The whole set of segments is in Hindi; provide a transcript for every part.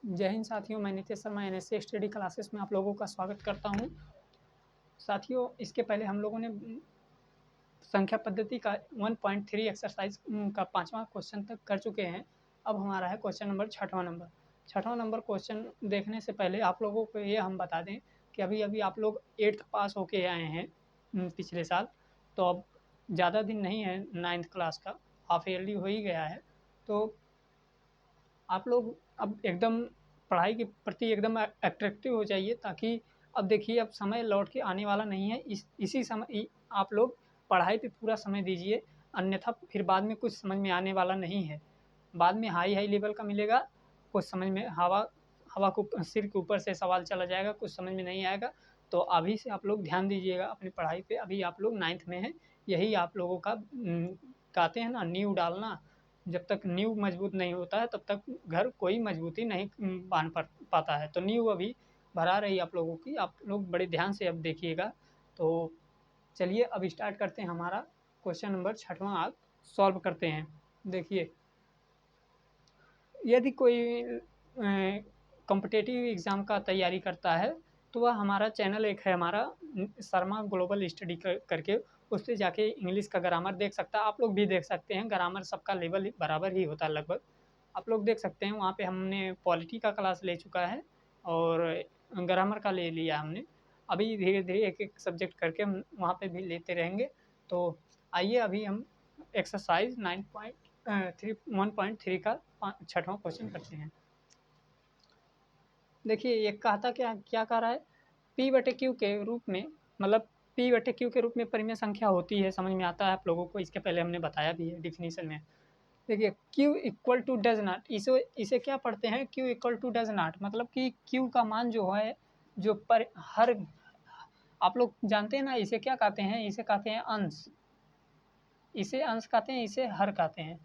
जय हिंद साथियों, मैं Nitesh Sharma NSC study classes में आप लोगों का स्वागत करता हूं। साथियों, इसके पहले हम लोगों ने संख्या पद्धति का 1.3 एक्सरसाइज का 5वां क्वेश्चन तक कर चुके हैं। अब हमारा है क्वेश्चन नंबर 6वां नंबर क्वेश्चन देखने से पहले आप लोगों को ये हम बता दें कि अभी अभी आप लोग 8th पास होके आए हैं पिछले साल, तो अब ज़्यादा दिन नहीं है 9th क्लास का, हाफ ईयरली हो ही गया है। तो आप लोग अब एकदम पढ़ाई के प्रति एकदम अट्रैक्टिव हो जाइए, ताकि अब देखिए अब समय लौट के आने वाला नहीं है। इसी समय आप लोग पढ़ाई पे पूरा समय दीजिए, अन्यथा फिर बाद में कुछ समझ में आने वाला नहीं है। बाद में हाई हाई लेवल का मिलेगा, कुछ समझ में हवा हवा को सिर के ऊपर से सवाल चला जाएगा, कुछ समझ में नहीं आएगा। तो अभी से आप लोग ध्यान दीजिएगा अपनी पढ़ाई पे। अभी आप लोग 9th में हैं, यही आप लोगों का कहते हैं ना, नींव डालना। जब तक नींव मजबूत नहीं होता है तब तक घर कोई मजबूती नहीं बांध पाता है। तो नींव अभी भरा रही आप लोगों की, आप लोग बड़े ध्यान से अब देखिएगा। तो चलिए अब स्टार्ट करते हैं, हमारा क्वेश्चन नंबर 6वां आज सॉल्व करते हैं। देखिए, यदि कोई कॉम्पिटिटिव एग्ज़ाम का तैयारी करता है तो वह हमारा चैनल एक है, हमारा शर्मा ग्लोबल स्टडी करके, उससे जाके इंग्लिश का ग्रामर देख सकता है। आप लोग भी देख सकते हैं, ग्रामर सबका लेवल बराबर ही होता है लगभग। आप लोग देख सकते हैं, वहाँ पे हमने पॉलिटी का क्लास ले चुका है और ग्रामर का ले लिया हमने। अभी धीरे धीरे एक एक सब्जेक्ट करके हम वहाँ पे भी लेते रहेंगे। तो आइए अभी हम एक्सरसाइज 1.3 का 6वां क्वेश्चन करते हैं। देखिए, ये कहता क्या क्या कह रहा है, पी बटे क्यू के रूप में, मतलब पी बटे क्यू के रूप में परिमेय संख्या होती है। समझ में आता है आप लोगों को, इसके पहले हमने बताया भी है डिफिनीशन में। देखिए, Q equal to does not, इसे इसे क्या पढ़ते हैं, Q equal to does not, मतलब कि क्यू का मान जो है, जो पर हर, आप लोग जानते हैं ना इसे क्या कहते हैं, इसे कहते हैं अंश। इसे अंश कहते हैं, इसे हर कहते हैं।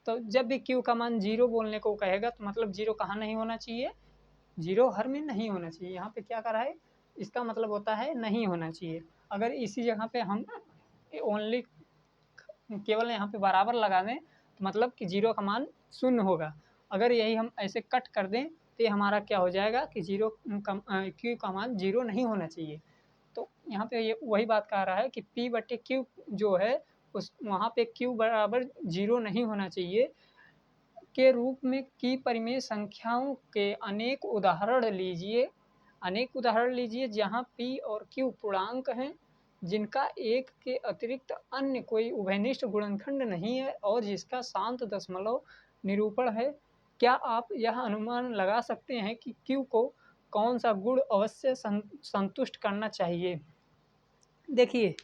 तो जब भी क्यू का मान 0 बोलने को कहेगा तो मतलब 0 कहाँ नहीं होना चाहिए, 0 हर में नहीं होना चाहिए। यहाँ पे क्या करा है, इसका मतलब होता है नहीं होना चाहिए। अगर इसी जगह पे हम ओनली केवल यहाँ पे बराबर लगा दें तो मतलब कि 0 का मान 0 होगा। अगर यही हम ऐसे कट कर दें तो ये हमारा क्या हो जाएगा कि क्यू का मान 0 नहीं होना चाहिए। तो यहाँ पे ये वही बात कह रहा है कि P बटे Q जो है, उस वहाँ पे Q बराबर 0 नहीं होना चाहिए के रूप में की परिमेय संख्याओं के अनेक उदाहरण लीजिए जहाँ P और Q पूर्णांक हैं, जिनका एक के अतिरिक्त अन्य कोई उभयनिष्ठ गुणनखंड नहीं है और जिसका शांत दशमलव निरूपण है। क्या आप यह अनुमान लगा सकते हैं कि Q को कौन सा गुण अवश्य संतुष्ट करना चाहिए? देखिए,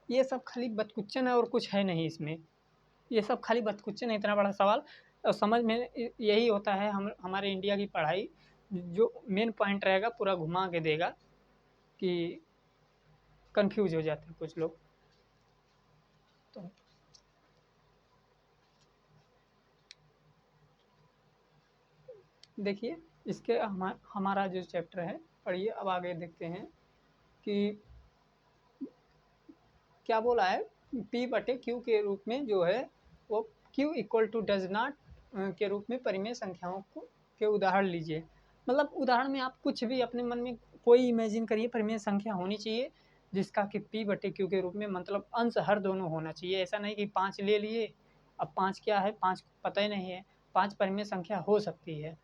ये सब खाली बतकुच्चन है और कुछ है नहीं इसमें। ये सब खाली बतकुच्चन है, इतना बड़ा सवाल। और समझ में यही होता है, हम हमारे इंडिया की पढ़ाई जो मेन पॉइंट रहेगा पूरा घुमा के देगा कि कंफ्यूज हो जाते हैं कुछ लोग। तो देखिए, इसके हमारा जो चैप्टर है, पढ़िए। अब आगे देखते हैं कि क्या बोला है, P बटे Q के रूप में जो है वो Q equal to does not के रूप में परिमेय संख्याओं को के उदाहरण लीजिए। मतलब उदाहरण में आप कुछ भी अपने मन में कोई इमेजिन करिए, परिमेय संख्या होनी चाहिए जिसका कि P बटे Q के रूप में, मतलब अंश हर दोनों होना चाहिए। ऐसा नहीं कि 5 ले लिए, अब 5 क्या है, 5 पता ही नहीं है। 5 परिमेय संख्या हो सकती है,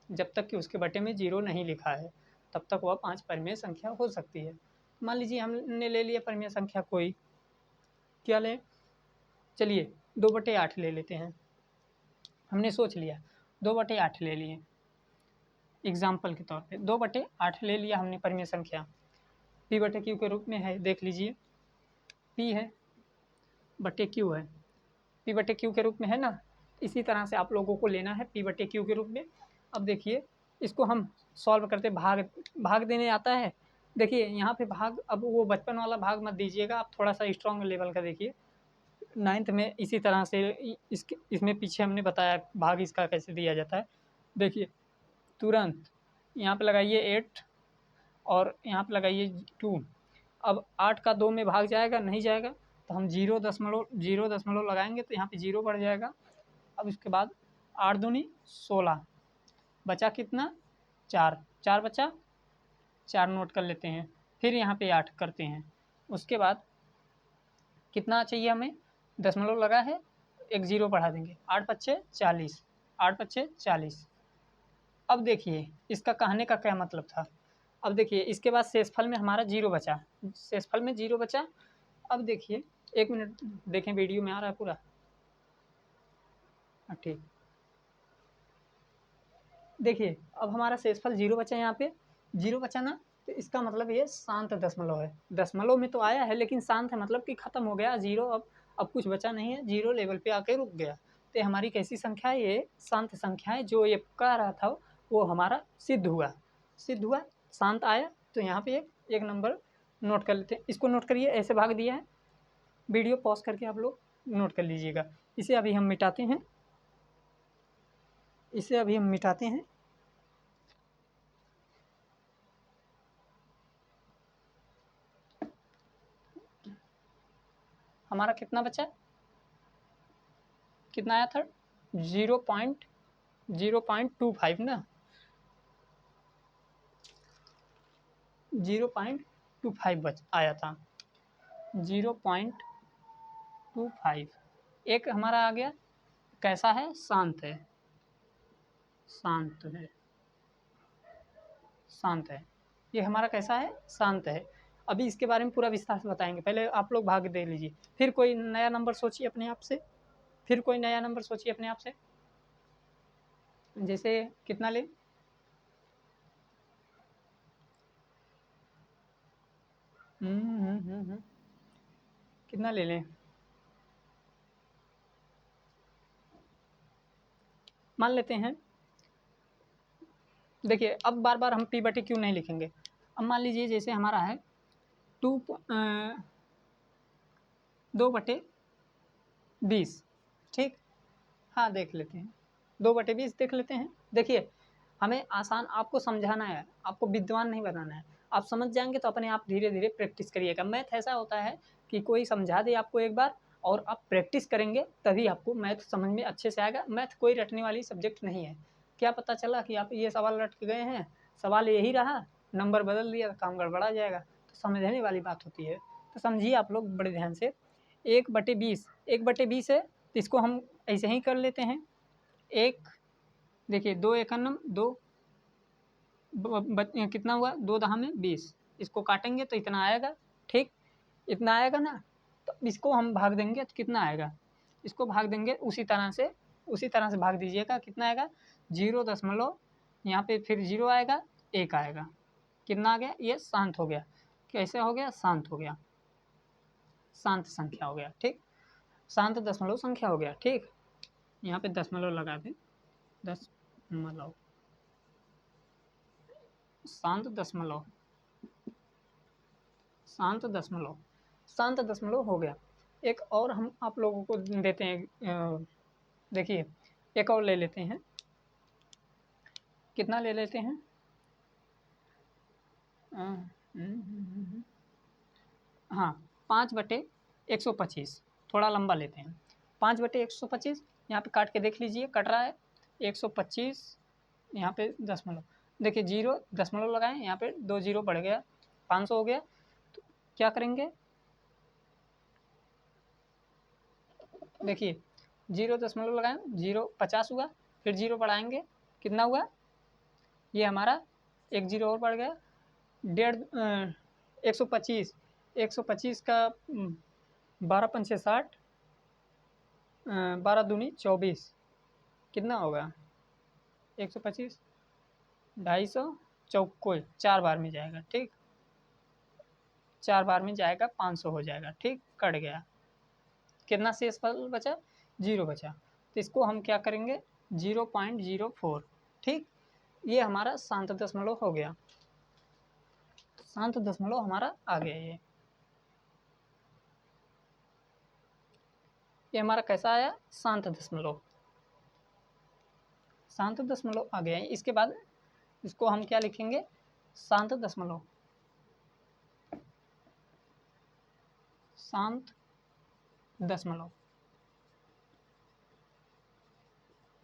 जब तक कि उसके बटे में 0 नहीं लिखा है तब तक वह 5 परिमेय संख्या हो सकती है। मान लीजिए हमने ले लिया परिमेय संख्या कोई, क्या लें, चलिए 2/8 ले लेते हैं। हमने सोच लिया 2/8 ले लिए, एग्जाम्पल के तौर पे 2/8 ले लिया हमने परिमेय संख्या। P बटे Q के रूप में है, देख लीजिए, P है बटे Q है, P बटे Q के रूप में है ना। इसी तरह से आप लोगों को लेना है P बटे Q के रूप में। अब देखिए, इसको हम सॉल्व करते, भाग देने आता है। देखिए यहाँ पे भाग, अब वो बचपन वाला भाग मत दीजिएगा, आप थोड़ा सा स्ट्रॉन्ग लेवल का देखिए। 9th में इसी तरह से इसमें पीछे हमने बताया भाग इसका कैसे दिया जाता है। देखिए, तुरंत यहाँ पे लगाइए 8 और यहाँ पे लगाइए 2। अब 8 का 2 में भाग जाएगा, नहीं जाएगा, तो हम 0 दशमलव लगाएंगे तो यहाँ पे 0 बढ़ जाएगा। अब इसके बाद 8 दूनी 16, बचा कितना 4 4 बचा, 4 नोट कर लेते हैं। फिर यहाँ पे 8 करते हैं। उसके बाद कितना चाहिए हमें, दशमलव लगा है, एक जीरो बढ़ा देंगे, 8 पच्चे 40, 8 पच्चे 40। अब देखिए इसका कहने का क्या मतलब था। अब देखिए इसके बाद शेषफल में हमारा जीरो बचा, शेषफल में जीरो बचा। अब देखिए 1 मिनट देखें, वीडियो में आ रहा है पूरा, ठीक। देखिए अब हमारा शेषफल जीरो बचा, यहाँ पे जीरो बचा ना, तो इसका मतलब ये शांत दशमलव है। दशमलव में तो आया है लेकिन शांत है, मतलब कि खत्म हो गया जीरो, अब कुछ बचा नहीं है, जीरो लेवल पे आके रुक गया। तो हमारी कैसी संख्या है, ये शांत संख्या है। जो ये कह रहा था वो हमारा सिद्ध हुआ, सिद्ध हुआ, शांत आया। तो यहाँ पे एक नंबर नोट कर लेते हैं। इसको नोट करिए, ऐसे भाग दिया है। वीडियो पॉज करके आप लोग नोट कर लीजिएगा। इसे अभी हम मिटाते हैं, इसे अभी हम मिटाते हैं। हमारा कितना बचा, कितना आया था, 0.025 ना, 0.25 बच आया था, 0.25। एक हमारा आ गया, कैसा है, शांत है, शांत है, शांत है। ये हमारा कैसा है, शांत है। अभी इसके बारे में पूरा विस्तार से बताएंगे, पहले आप लोग भाग दे लीजिए। फिर कोई नया नंबर सोचिए अपने आप से, फिर कोई नया नंबर सोचिए अपने आप से। जैसे कितना ले, कितना ले लें, मान लेते हैं। देखिए अब बार बार हम पी बटे क्यू नहीं लिखेंगे। अब मान लीजिए जैसे हमारा है 2/20, ठीक। हाँ देख लेते हैं, 2/20 देख लेते हैं। देखिए हमें आसान, आपको समझाना है, आपको विद्वान नहीं बनाना है। आप समझ जाएंगे तो अपने आप धीरे धीरे प्रैक्टिस करिएगा। मैथ ऐसा होता है कि कोई समझा दे आपको एक बार, और आप प्रैक्टिस करेंगे तभी आपको मैथ समझ में अच्छे से आएगा। मैथ कोई रटने वाली सब्जेक्ट नहीं है। क्या पता चला कि आप ये सवाल रट के गए हैं, सवाल यही रहा, नंबर बदल दिया तो काम गड़बड़ा जाएगा। तो समझने वाली बात होती है। तो समझिए आप लोग बड़े ध्यान से। 1/20, 1/20 है तो इसको हम ऐसे ही कर लेते हैं। एक, देखिए 2 एकम 2, कितना हुआ, 2 दहा में 20, इसको काटेंगे तो इतना आएगा, ठीक, इतना आएगा ना। तो इसको हम भाग देंगे तो कितना आएगा, इसको भाग देंगे उसी तरह से, उसी तरह से भाग दीजिएगा। कितना आएगा, 0 यहाँ पे फिर 0 आएगा, 1 आएगा। कितना आ गया, ये शांत हो गया। कैसे हो गया, शांत हो गया, शांत संख्या हो गया, ठीक, शांत दशमलव संख्या हो गया, ठीक। यहाँ पे दशमलव लगा दें, दशमलव, शांत दशमलव, शांत दशमलव, शांत दशमलव हो गया। एक और हम आप लोगों को देते हैं, देखिए एक और ले लेते हैं। कितना ले लेते हैं, हाँ 5/125, थोड़ा लंबा लेते हैं। 5/125, यहाँ पे काट के देख लीजिए, कट रहा है 125, यहाँ पे दशमलव, देखिए 0 दशमलव लगाएं, यहाँ पे 2 जीरो बढ़ गया, 500 हो गया। तो क्या करेंगे, देखिए 0 दशमलव लगाएं, 0 50 हुआ, फिर 0 बढ़ाएंगे, कितना हुआ, ये हमारा एक जीरो और बढ़ गया, 125, 125 का 12×5 = 60, 12×2 = 24, कितना होगा, 125, 250, चौको 4 बार में जाएगा, ठीक, 4 बार में जाएगा, 500 हो जाएगा, ठीक, कट गया। कितना शेष फल बचा, 0 बचा। तो इसको हम क्या करेंगे, 0.04, ठीक। ये हमारा शांत दशमलव हो गया, शांत दशमलव हमारा आ गया। ये हमारा कैसा आया, शांत दशमलव, शांत दशमलव आ गया है। इसके बाद इसको हम क्या लिखेंगे, शांत दशमलव, शांत दशमलव,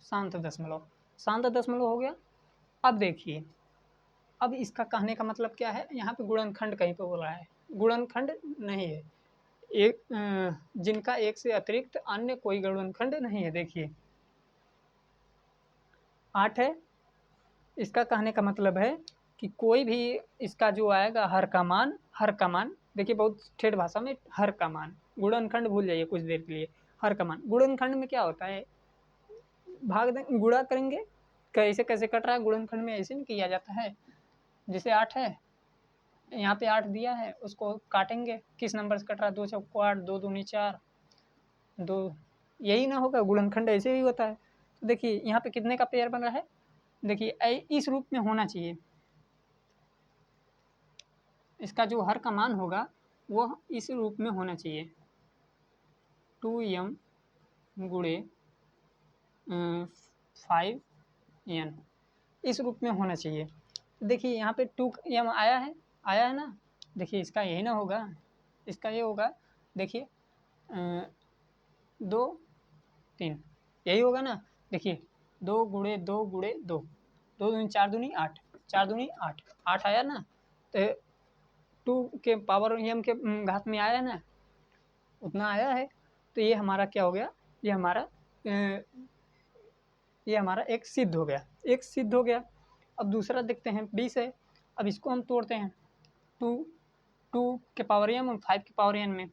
शांत दशमलव, शांत दशमलव हो गया। अब देखिए अब इसका कहने का मतलब क्या है, यहाँ पे गुणनखंड कहीं पे बोला है, गुणनखंड नहीं है, एक जिनका एक से अतिरिक्त अन्य कोई गुणनखंड नहीं है। देखिए 8 है, इसका कहने का मतलब है कि कोई भी इसका जो आएगा हर का मान, देखिए बहुत ठेठ भाषा में हर का मान, गुणनखंड भूल जाइए कुछ देर के लिए, हर का मान। गुणनखंड में क्या होता है, भाग दें गुणा करेंगे, कैसे कैसे कट रहा है गुणनखंड में, ऐसे नहीं किया जाता है। जैसे 8 है, यहाँ पे 8 दिया है, उसको काटेंगे, किस नंबर से कट रहा है, 2 चौको 8, 2 दूनी 4, 2, यही ना होगा, गुणनखंड ऐसे ही होता है। तो देखिए यहाँ पे कितने का पेयर बन रहा है, देखिए इस रूप में होना चाहिए, इसका जो हर का मान होगा वह इस रूप में होना चाहिए, 2m गुणे 5n, इस रूप में होना चाहिए। देखिए यहाँ पे 2m आया है ना, देखिए इसका यही ना होगा, इसका ये होगा, देखिए 2 3, यही होगा ना। देखिए 2 गुणे 2 गुणे 2, 2 दूनी 4 दूनी 8, 4 दूनी 8, 8 आया ना, तो 2 के पावर m के घात में आया ना, उतना आया है। तो ये हमारा क्या हो गया, ये हमारा एक सिद्ध हो गया, एक सिद्ध हो गया। अब दूसरा देखते हैं 20 है, अब इसको हम तोड़ते हैं 2 2 के पावर m और 5 के पावर n में।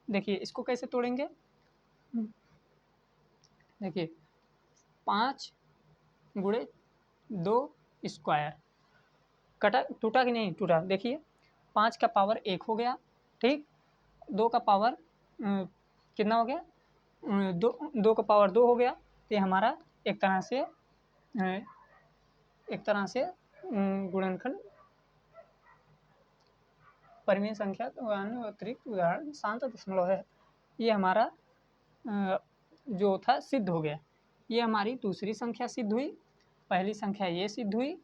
देखिए इसको कैसे तोड़ेंगे, देखिए 5 गुणे 2 स्क्वायर, कटा टूटा कि नहीं टूटा, देखिए 5 का पावर 1 हो गया, ठीक, 2 का पावर कितना हो गया, 2 का पावर 2 हो गया। तो ये हमारा एक तरह से गुणनखंड परिमेय संख्या अतिरिक्त उदाहरण शांत दशमलव है, ये हमारा जो था सिद्ध हो गया। ये हमारी दूसरी संख्या सिद्ध हुई, पहली संख्या ये सिद्ध हुई।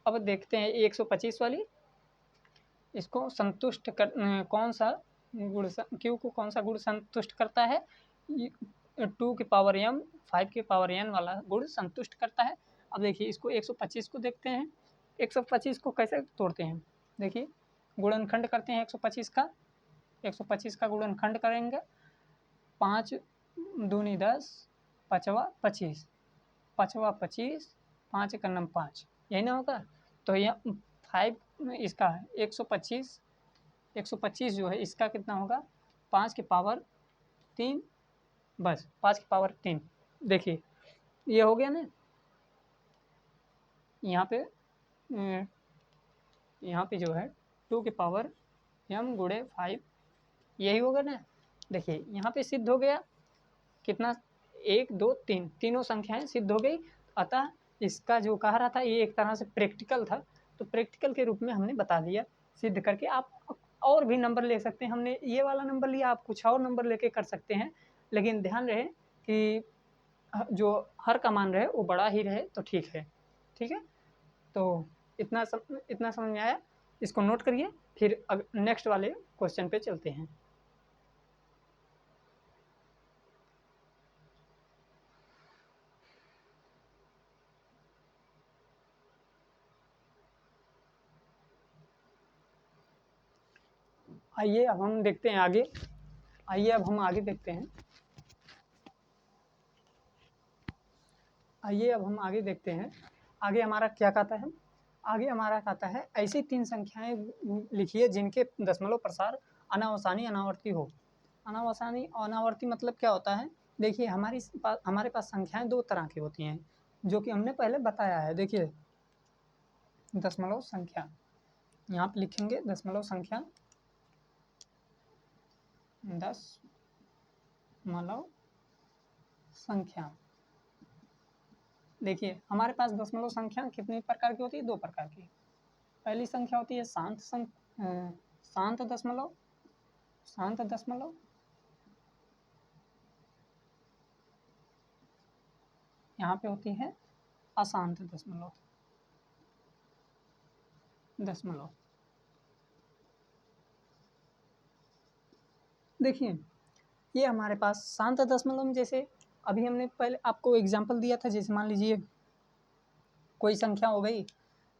अब देखते हैं 125 वाली, इसको संतुष्ट कर कौन सा गुण, क्यू को कौन सा गुण संतुष्ट करता है, 2 के पावर m 5 के पावर n वाला गुण संतुष्ट करता है। अब देखिए इसको 125 को देखते हैं, 125 को कैसे तोड़ते हैं, देखिए गुणनखंड करते हैं 125 का गुणनखंड करेंगे, 5 दूनी 10, 5 5 25, 5 का नम 5, यही ना होगा। तो यह 5 इसका 125 जो है इसका कितना होगा, 5 के पावर 3, बस 5 के पावर 3, देखिए ये हो गया ना। यहाँ पे जो है 2 के पावर m गुणे 5, यही होगा ना। देखिए यहाँ पे सिद्ध हो गया, कितना, 1 2 3, तीनों संख्याएं सिद्ध हो गई। अतः इसका जो कह रहा था ये एक तरह से प्रैक्टिकल था, तो प्रैक्टिकल के रूप में हमने बता दिया सिद्ध करके। आप और भी नंबर ले सकते हैं, हमने ये वाला नंबर लिया, आप कुछ और नंबर लेके कर सकते हैं, लेकिन ध्यान रहे कि जो हर का मान रहे वो बड़ा ही रहे तो ठीक है, ठीक है। तो इतना समझ में आया, इसको नोट करिए, फिर नेक्स्ट वाले क्वेश्चन पे चलते हैं। आइए अब हम देखते हैं आगे, आइए अब हम आगे देखते हैं, आइए अब हम आगे देखते हैं। आगे हमारा क्या कहता है, आगे हमारा कहता है ऐसी 3 संख्याएं लिखिए जिनके दशमलव प्रसार अनावसानी अनावर्ती हो। अनावसानी अनावर्ती मतलब क्या होता है, देखिए हमारे पास संख्याएं 2 तरह की होती हैं, जो कि हमने पहले बताया है। देखिए दशमलव संख्या, यहाँ पे लिखेंगे दशमलव संख्या, दशमलव संख्या। देखिए हमारे पास दशमलव संख्या कितने प्रकार की होती है, 2 प्रकार की। पहली संख्या होती है शांत दशमलव, यहाँ पे होती है अशांत दशमलव। देखिए ये हमारे पास शांत दशमलव में, जैसे अभी हमने पहले आपको एग्जांपल दिया था, जैसे मान लीजिए कोई संख्या हो गई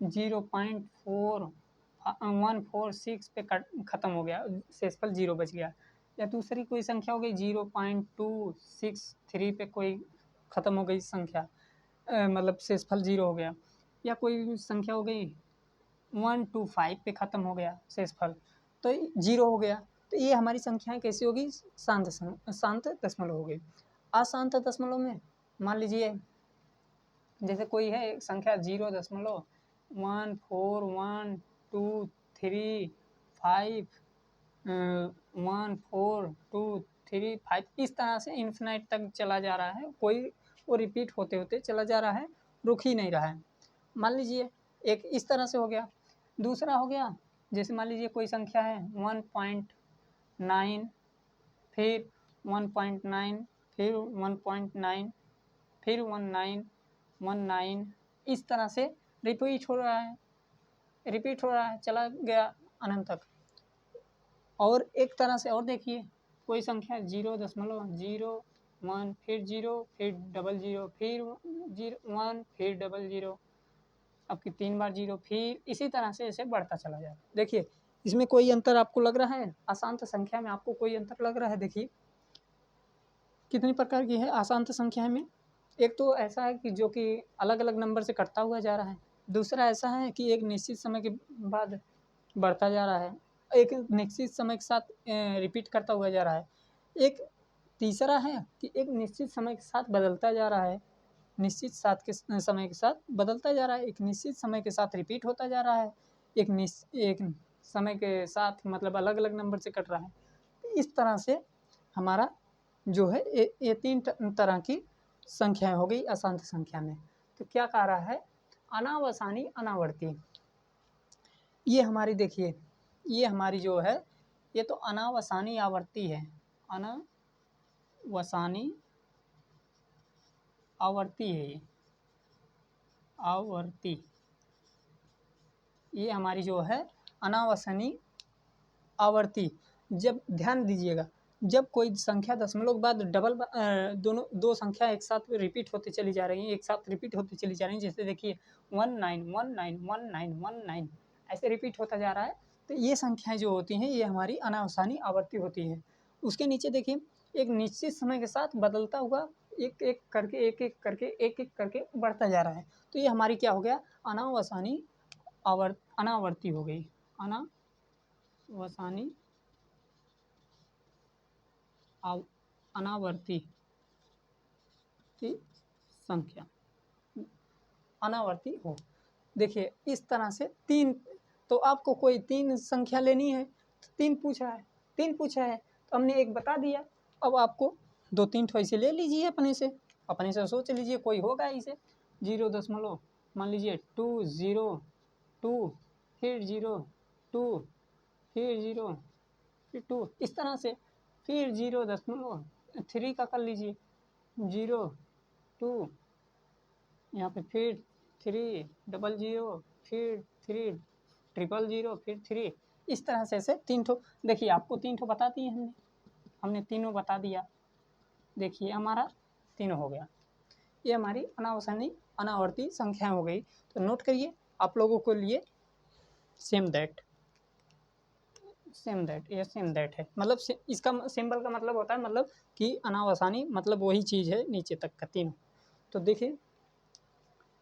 0.146 पे ख़त्म हो गया, शेषफल 0 बच गया। या दूसरी कोई संख्या हो गई 0.263 पे कोई ख़त्म हो गई संख्या, मतलब शेषफल 0 हो गया। या कोई संख्या हो गई 125 पे ख़त्म हो गया शेषफल, तो 0 हो गया। तो ये हमारी संख्याएं कैसी होगी, शांत दशमलव हो गई। अशांत दशमलव में मान लीजिए जैसे कोई है संख्या 0.14123 14235 इस तरह से इन्फिनाइट तक चला जा रहा है, कोई वो रिपीट होते होते चला जा रहा है, रुक ही नहीं रहा है। मान लीजिए एक इस तरह से हो गया। दूसरा हो गया जैसे मान लीजिए कोई संख्या है 1.9, फिर 1.9, फिर 1.9, फिर 19, इस तरह से रिपीट हो रहा है, चला गया अनंत तक। और एक तरह से और देखिए कोई संख्या 0.01, फिर 0, फिर 00, फिर 1, फिर 00, आपकी 3 बार 0, फिर इसी तरह से ऐसे बढ़ता चला जाएगा। देखिए इसमें कोई अंतर आपको लग रहा है, अशांत संख्या में आपको कोई अंतर लग रहा है? देखिए कितनी प्रकार की है अशांत संख्या में। एक तो ऐसा है कि जो कि अलग अलग नंबर से कटता हुआ जा रहा है। दूसरा ऐसा है कि एक निश्चित समय के बाद बढ़ता जा रहा है, एक निश्चित समय के साथ रिपीट करता हुआ जा रहा है। एक तीसरा है कि एक निश्चित समय के साथ बदलता जा रहा है, निश्चित समय के साथ बदलता जा रहा है, एक निश्चित समय के साथ रिपीट होता जा रहा है, एक समय के साथ मतलब अलग अलग नंबर से कट रहा है। इस तरह से हमारा जो है ये 3 तरह की संख्याएं हो गई अशांत संख्या में। तो क्या कह रहा है, अनावसानी अनावर्ती। ये हमारी देखिए, ये हमारी जो है ये तो अनावसानी आवर्ती है, अनावसानी आवर्ती है, ये आवर्ती, ये हमारी जो है अनावसानी आवर्ती। जब ध्यान दीजिएगा, जब कोई संख्या दशमलव के बाद दोनों दो संख्या एक साथ रिपीट होती चली जा रही हैं, एक साथ रिपीट होती चली जा रही हैं, जैसे देखिए 19191919 ऐसे रिपीट होता जा रहा है, तो ये संख्याएं जो होती हैं ये हमारी अनावसानी आवर्ती होती है। उसके नीचे देखिए एक निश्चित समय के साथ बदलता हुआ एक एक करके बढ़ता जा रहा है, तो ये हमारी क्या हो गया, अनावसानी अनावर्ती हो गई, अनावसानी अनावर्ती की संख्या अनावर्ती हो। देखिए इस तरह से 3, तो आपको कोई 3 संख्या लेनी है तो 3 पूछा है, 3 पूछा है तो हमने एक बता दिया। अब आपको 2-3 ठो ऐसे ले लीजिए, अपने से सोच लीजिए कोई होगा इसे 0. मान लीजिए 202, फिर 02, फिर 0, फिर 2, इस तरह से फिर 0.3 का कर लीजिए 02, यहाँ पे फिर 300, फिर 300, फिर 3, इस तरह से ऐसे 3 ठो। देखिए आपको 3 ठो बता दिए हमने तीनों बता दिया। देखिए हमारा 3 हो गया, ये हमारी अनावसानी अनावर्ती संख्या हो गई। तो नोट करिए आप लोगों के लिए सेम दैट, ये सेम दैट है, मतलब इसका सिंबल का मतलब होता है मतलब कि अनावसानी, मतलब वही चीज़ है नीचे तक का तीनों। तो देखिए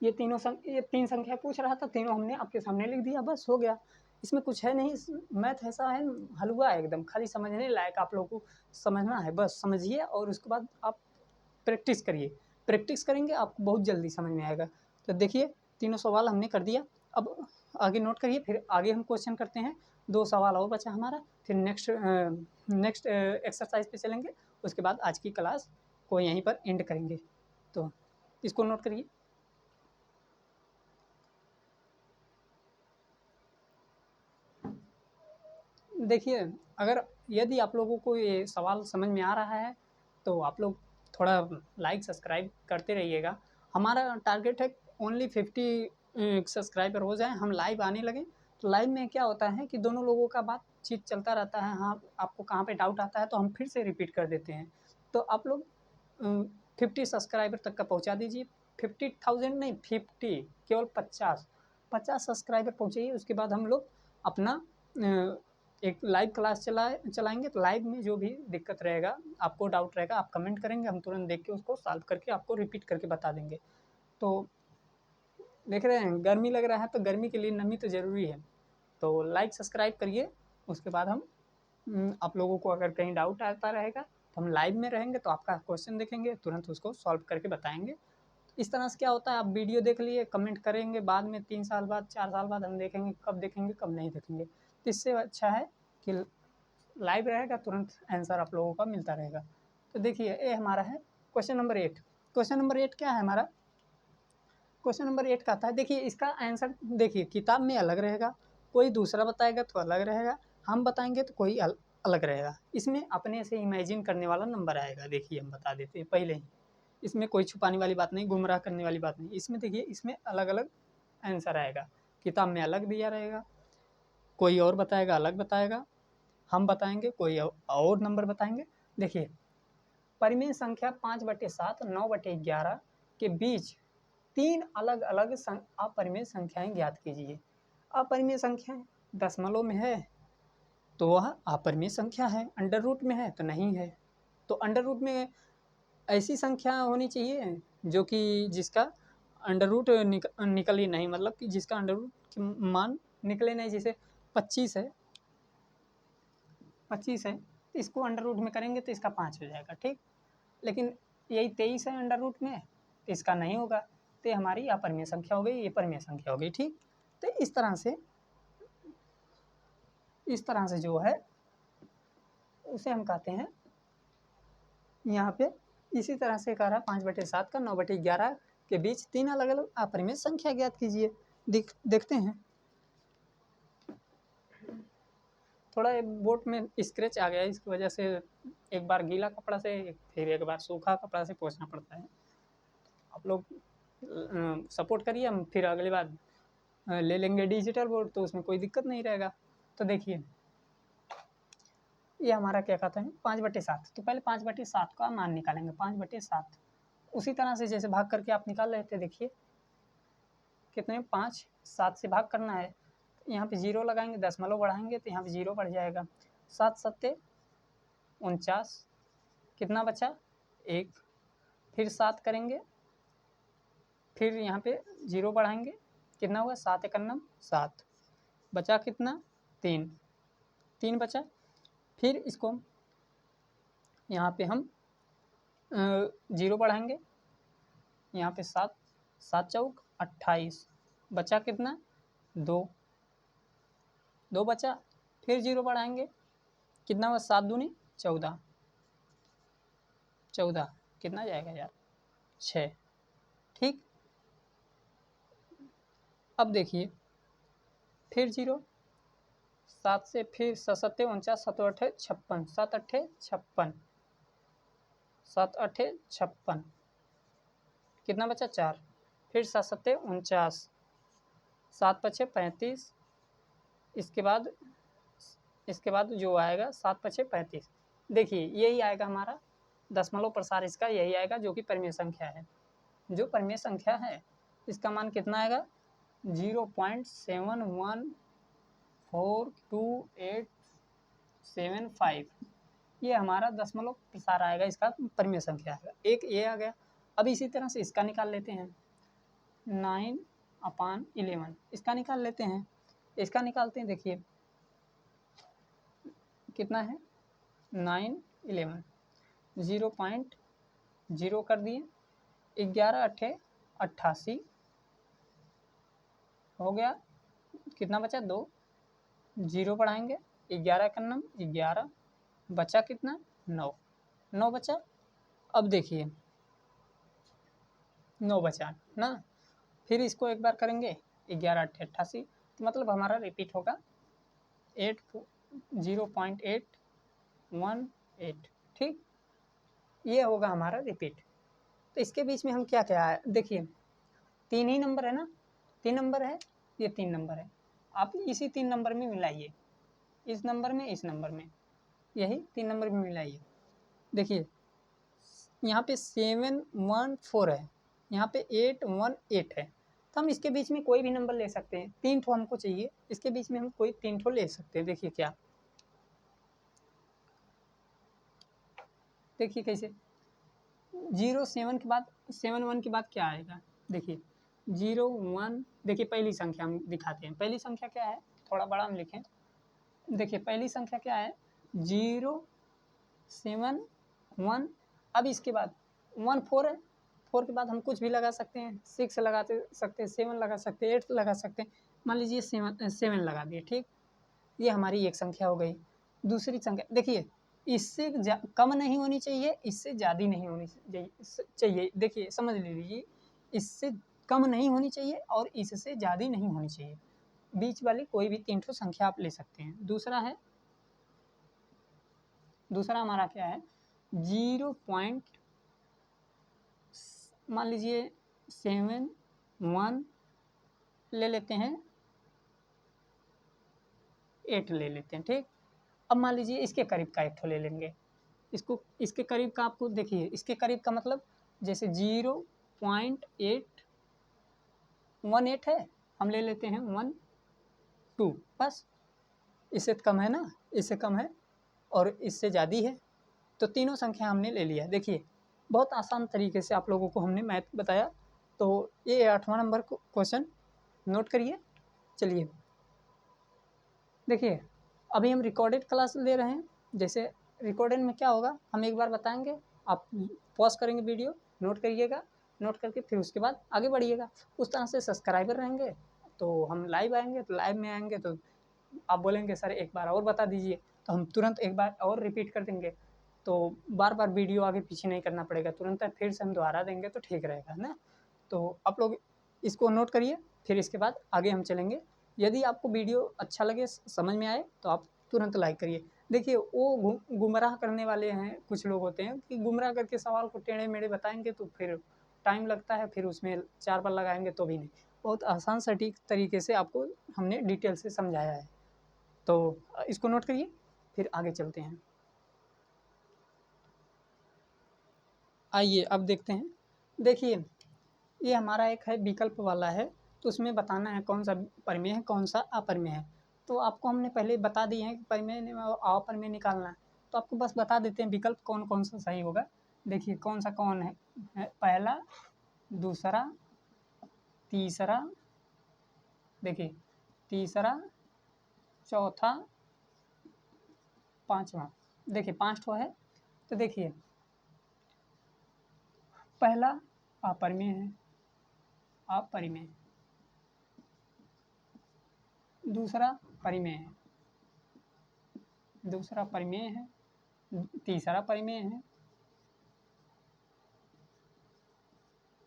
ये ये 3 संख्या पूछ रहा था, तीनों हमने आपके सामने लिख दिया, बस हो गया। इसमें कुछ है नहीं, मैथ ऐसा है हलवा है एकदम, खाली समझने लायक, आप लोगों को समझना है, बस समझिए और उसके बाद आप प्रैक्टिस करिए। प्रैक्टिस करेंगे आपको बहुत जल्दी समझ में आएगा। तो देखिए तीनों सवाल हमने कर दिया, अब आगे नोट करिए, फिर आगे हम क्वेश्चन करते हैं। 2 सवाल और बचा हमारा, फिर नेक्स्ट एक्सरसाइज पे चलेंगे, उसके बाद आज की क्लास को यहीं पर एंड करेंगे। तो इसको नोट करिए। देखिए अगर यदि आप लोगों को ये सवाल समझ में आ रहा है तो आप लोग थोड़ा लाइक सब्सक्राइब करते रहिएगा। हमारा टारगेट है ओनली 50 सब्सक्राइबर हो जाए, हम लाइव आने लगें। तो लाइव में क्या होता है कि दोनों लोगों का बातचीत चलता रहता है, हाँ आपको कहाँ पे डाउट आता है तो हम फिर से रिपीट कर देते हैं। तो आप लोग 50 सब्सक्राइबर तक का पहुँचा दीजिए, 50,000 नहीं, 50, केवल 50 50 सब्सक्राइबर पहुँचाइए, उसके बाद हम लोग अपना एक लाइव क्लास चलाएंगे। तो लाइव में जो भी दिक्कत रहेगा, आपको डाउट रहेगा, आप कमेंट करेंगे, हम तुरंत देख के उसको सॉल्व करके आपको रिपीट करके बता देंगे। तो देख रहे हैं गर्मी लग रहा है, तो गर्मी के लिए नमी तो ज़रूरी है। तो लाइक सब्सक्राइब करिए। उसके बाद हम आप लोगों को अगर कहीं डाउट आता रहेगा तो हम लाइव में रहेंगे, तो आपका क्वेश्चन देखेंगे, तुरंत उसको सॉल्व करके बताएंगे। इस तरह से क्या होता है, आप वीडियो देख लिए, कमेंट करेंगे, बाद में 3 साल बाद 4 साल बाद हम देखेंगे, कब नहीं देखेंगे। तो इससे अच्छा है कि लाइव रहेगा, तुरंत आंसर आप लोगों का मिलता रहेगा। तो देखिए ये हमारा है क्वेश्चन नंबर 8। क्वेश्चन नंबर 8 क्या है हमारा, क्वेश्चन नंबर 8 का आता है, देखिए इसका आंसर देखिए किताब में अलग रहेगा, कोई दूसरा बताएगा तो अलग रहेगा, हम बताएंगे तो कोई अलग रहेगा। इसमें अपने से इमेजिन करने वाला नंबर आएगा। देखिए हम बता देते हैं पहले ही, इसमें कोई छुपाने वाली बात नहीं, गुमराह करने वाली बात नहीं। इसमें देखिए इसमें अलग अलग आंसर आएगा, किताब में अलग दिया रहेगा, कोई और बताएगा अलग बताएगा, हम बताएंगे कोई और नंबर बताएंगे। देखिए परिमेय संख्या 5/7 9/11 के बीच 3 अलग अलग अपरिमेय संख्याएं ज्ञात कीजिए। अपरिमेय संख्याएं दशमलव में है तो वह अपरिमेय संख्या है, अंडर रूट में है तो नहीं है। तो अंडर रूट में ऐसी संख्या होनी चाहिए जो कि जिसका अंडर रूट निकल ही नहीं, मतलब कि जिसका अंडर रूट मान निकले नहीं। जैसे 25 है, 25 है तो इसको अंडर रूट में करेंगे तो इसका 5 हो जाएगा, ठीक। लेकिन यही 23 है अंडर रूट में, तो इसका नहीं होगा, तो ये हमारी अपरिमेय संख्या हो गई, ये परिमेय संख्या हो गई, ठीक। तो इस तरह से जो है उसे हम कहते हैं यहाँ पे इसी तरह से कह रहा है 5/7 का 9/11 के बीच 3 अलग अलग अपरिमेय संख्या ज्ञात कीजिए। देखते हैं। थोड़ा बोर्ड में स्क्रैच आ गया, इसकी वजह से एक बार गीला कपड़ा से फिर एक बार सूखा कपड़ा से पोंछना पड़ता है। आप लोग सपोर्ट करिए, हम फिर अगली बार ले लेंगे डिजिटल बोर्ड, तो उसमें कोई दिक्कत नहीं रहेगा। तो देखिए ये हमारा क्या कहते हैं 5/7, तो पहले 5/7 का मान निकालेंगे, 5/7 उसी तरह से जैसे भाग करके आप निकाल रहे थे। देखिए कितने 5 7 से भाग करना है, यहाँ पे 0 लगाएंगे, दशमलव बढ़ाएंगे तो यहाँ पे 0 बढ़ जाएगा। 7 सत्ते 49, कितना बचा 1, फिर 7 करेंगे, फिर यहाँ पे 0 बढ़ाएंगे, कितना हुआ 7 एकन्नम 7, बचा कितना 3, 3 बचा। फिर इसको यहाँ पे हम 0 बढ़ाएंगे, यहाँ पे 7, 7 चौक 28, बचा कितना 2, 2 बचा। फिर 0 बढ़ाएंगे, कितना हुआ 7 दूनी 14, 14 कितना जाएगा यार 6, ठीक। अब देखिए फिर 0, 7 से फिर 7 सत्ते 49, 7 अट्ठे 56, 7 अट्ठे 56, 7 अट्ठे 56, कितना बचा 4, फिर 7 सत्ते 49, 7 पछे 35, इसके बाद जो आएगा 7 पछे 35। देखिए यही आएगा हमारा दशमलव प्रसार, इसका यही आएगा जो कि परिमेय संख्या है। जो परिमेय संख्या है इसका मान कितना आएगा 0.714285, ये हमारा दशमलव प्रसार आएगा, इसका परिमेय संख्या आएगा। एक ये आ गया। अब इसी तरह से इसका निकाल लेते हैं 9/11, इसका निकाल लेते हैं। इसका निकालते हैं, देखिए कितना है 9/11, 0.0 कर दिए, 11 अट्ठे 88 हो गया, कितना बचा 2, 0 बढ़ाएंगे, 11 एकन्नम 11, बचा कितना 9, 9 बचा। अब देखिए 9 बचा ना, फिर इसको एक बार करेंगे 11 अट्ठे 88, तो मतलब हमारा रिपीट होगा 0.818, ठीक। ये होगा हमारा रिपीट। तो इसके बीच में हम क्या क्या है, देखिए 3 ही नंबर है ना, 3 नंबर है, ये 3 नंबर है, आप इसी 3 नंबर में मिलाइए, इस नंबर में इस नंबर में, यही 3 नंबर में मिलाइए। देखिए यहाँ पे 714 है, यहाँ पे 818 है, तो हम इसके बीच में कोई भी नंबर ले सकते हैं। 3 ठो हमको चाहिए, इसके बीच में हम कोई 3 ठो ले सकते हैं। देखिए क्या, देखिए कैसे 07 के बाद 71 के बाद क्या आएगा। देखिए 01, देखिए पहली संख्या हम दिखाते हैं। पहली संख्या क्या है, थोड़ा बड़ा हम लिखें। देखिए पहली संख्या क्या है 071। अब इसके बाद 14 है, 4 के बाद हम कुछ भी लगा सकते हैं, 6 लगा सकते हैं, 7 लगा सकते हैं, 8 लगा सकते हैं। मान लीजिए 7 लगा दिए, ठीक। ये हमारी एक संख्या हो गई। दूसरी संख्या देखिए, इससे कम नहीं होनी चाहिए, इससे ज़्यादा नहीं होनी चाहिए। देखिए समझ लीजिए, इससे कम नहीं होनी चाहिए और इससे ज़्यादा नहीं होनी चाहिए। बीच वाली कोई भी 3 ठो संख्या आप ले सकते हैं। दूसरा हमारा क्या है 0 पॉइंट, मान लीजिए 71 ले लेते हैं, 8 ले लेते हैं, ठीक। अब मान लीजिए इसके करीब का एक ठो ले लेंगे। इसके करीब का आपको देखिए, इसके करीब का मतलब जैसे 0.818 है, हम ले लेते हैं 12, बस। इससे कम है ना, इससे कम है और इससे ज़्यादा है, तो तीनों संख्या हमने ले लिया। देखिए बहुत आसान तरीके से आप लोगों को हमने मैथ बताया। तो ये 8वां नंबर क्वेश्चन नोट करिए। चलिए देखिए, अभी हम रिकॉर्डेड क्लास ले रहे हैं। जैसे रिकॉर्डेड में क्या होगा हम एक बार बताएंगे, आप पॉज करेंगे वीडियो, नोट करिएगा, नोट करके फिर उसके बाद आगे बढ़िएगा। उस तरह से सब्सक्राइबर रहेंगे तो हम लाइव आएंगे, तो लाइव में आएंगे तो आप बोलेंगे सर एक बार और बता दीजिए, तो हम तुरंत एक बार और रिपीट कर देंगे। तो बार बार वीडियो आगे पीछे नहीं करना पड़ेगा, तुरंत फिर से हम दोबारा देंगे तो ठीक रहेगा ना। तो आप लोग इसको नोट करिए, फिर इसके बाद आगे हम चलेंगे। यदि आपको वीडियो अच्छा लगे, समझ में आए, तो आप तुरंत लाइक करिए। देखिए वो गुमराह करने वाले हैं, कुछ लोग होते हैं कि गुमराह करके सवाल को टेढ़े मेढ़े बताएंगे तो फिर टाइम लगता है, फिर उसमें 4 बार लगाएंगे तो भी नहीं। बहुत आसान सटीक तरीके से आपको हमने डिटेल से समझाया है। तो इसको नोट करिए, फिर आगे चलते हैं। आइए अब देखते हैं। देखिए ये हमारा एक है विकल्प वाला है, तो उसमें बताना है कौन सा परिमेय है, कौन सा अपरिमेय है। तो आपको हमने पहले बता दिए हैं कि परिमेय और अपरिमेय निकालना है, तो आपको बस बता देते हैं विकल्प कौन कौन सा सही होगा। देखिए कौन सा कौन है, पहला, दूसरा, तीसरा, देखिए तीसरा, चौथा, पाँचवा। देखिए 5 ठो है। तो देखिए पहला अपरिमेय है, अपरिमेय। दूसरा परिमेय है, दूसरा परिमेय है। तीसरा परिमेय है,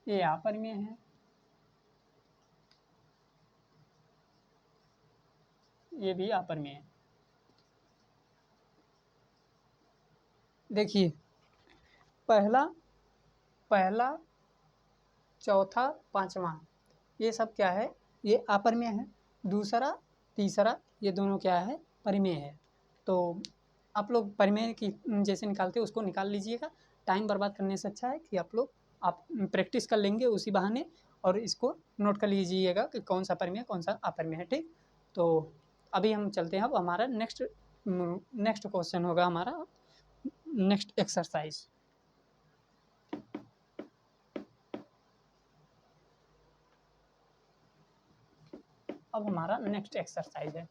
ये अपरिमेय है, ये भी अपरिमेय है। देखिए पहला, पहला, चौथा, पांचवा, ये सब क्या है, ये अपरिमेय है। दूसरा, तीसरा, ये दोनों क्या है, परिमेय है। तो आप लोग परिमेय की जैसे निकालते हैं उसको निकाल लीजिएगा। टाइम बर्बाद करने से अच्छा है कि आप प्रैक्टिस कर लेंगे उसी बहाने, और इसको नोट कर लीजिएगा कि कौन सा परिमेय कौन सा अपरिमेय है, ठीक। तो अभी हम चलते हैं, अब हमारा नेक्स्ट क्वेश्चन होगा हमारा नेक्स्ट एक्सरसाइज। अब हमारा नेक्स्ट एक्सरसाइज है,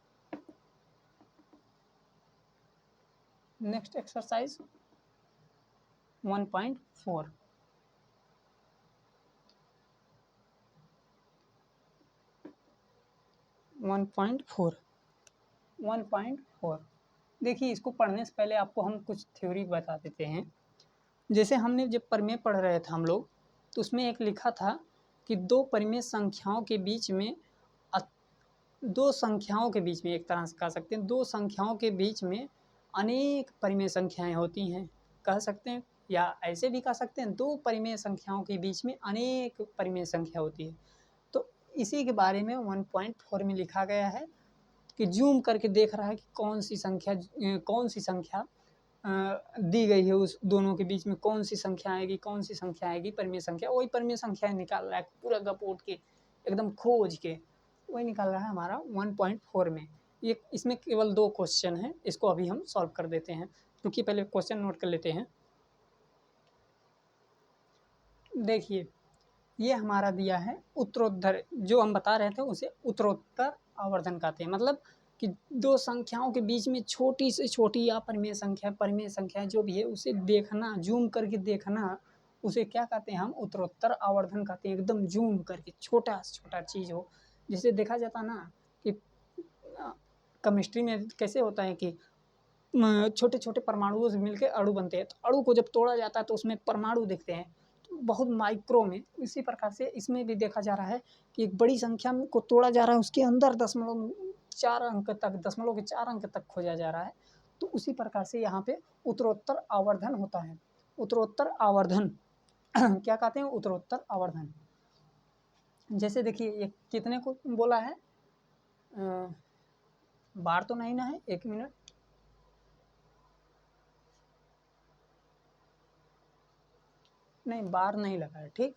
नेक्स्ट एक्सरसाइज 1.4। 1.4 देखिए इसको पढ़ने से पहले आपको हम कुछ थ्योरी बता देते हैं। जैसे हमने जब परिमेय पढ़ रहे थे हम लोग, तो उसमें एक लिखा था कि दो परिमेय संख्याओं के बीच में दो संख्याओं के बीच में, एक तरह से कह सकते हैं दो संख्याओं के बीच में अनेक परिमेय संख्याएं होती हैं, कह सकते हैं, या ऐसे भी कह सकते हैं दो परिमेय संख्याओं के बीच में अनेक परिमेय संख्या होती है। तो इसी के बारे में 1.4 में लिखा गया है कि जूम करके देख रहा है कि कौन सी संख्या दी गई है, उस दोनों के बीच में कौन सी संख्या आएगी, कौन सी संख्या आएगी परिमेय संख्या, वही परिमेय संख्या निकाल रहा है पूरा गपोट के एकदम खोज के, वही निकाल रहा है हमारा 1.4 में। ये इसमें केवल 2 क्वेश्चन हैं, इसको अभी हम सॉल्व कर देते हैं, क्योंकि पहले क्वेश्चन नोट कर लेते हैं। देखिए ये हमारा दिया है उत्तरोत्तर, जो हम बता रहे थे उसे उत्तरोत्तर आवर्धन कहते हैं। मतलब कि दो संख्याओं के बीच में छोटी से छोटी या परिमेय संख्या जो भी है उसे देखना, जूम करके देखना, उसे क्या कहते हैं हम उत्तरोत्तर आवर्धन कहते हैं। एकदम जूम करके छोटा से छोटा चीज़ हो, जिसे देखा जाता ना कि केमिस्ट्री में कैसे होता है कि छोटे छोटे परमाणुओं से मिलकर अणु बनते हैं, तो अणु को जब तोड़ा जाता है तो उसमें परमाणु दिखते हैं, तो बहुत माइक्रो में। इसी प्रकार से इसमें भी देखा जा रहा है कि एक बड़ी संख्या को तोड़ा जा रहा है, उसके अंदर दशमलव 4 अंक तक, दशमलव के 4 अंक तक खोजा जा रहा है। तो उसी प्रकार से यहाँ पे उत्तरोत्तर आवर्धन होता है। उत्तरोत्तर आवर्धन क्या कहते हैं? उत्तरोत्तर आवर्धन। जैसे देखिए ये कितने को बोला है, बार तो नहीं ना है, 1 मिनट, नहीं बार नहीं लगा है, ठीक।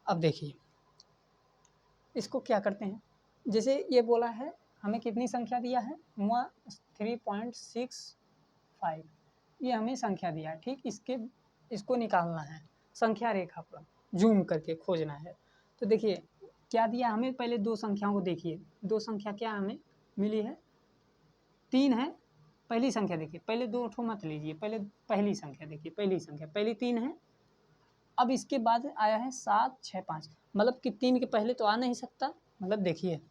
अब देखिए इसको क्या करते हैं, जैसे ये बोला है हमें कितनी संख्या दिया है, 3.65, ये हमें संख्या दिया है, ठीक। इसको निकालना है संख्या रेखा पर जूम करके खोजना है। तो देखिए क्या दिया हमें, पहले दो संख्याओं को देखिए, दो संख्या क्या हमें मिली है, 3 है। पहली संख्या देखिए, पहले दो ठो मत लीजिए, पहले पहली संख्या देखिए, पहली संख्या, पहली 3 है। अब इसके बाद आया है 7, 6, 5, मतलब कि 3 के पहले तो आ नहीं सकता। मतलब देखिए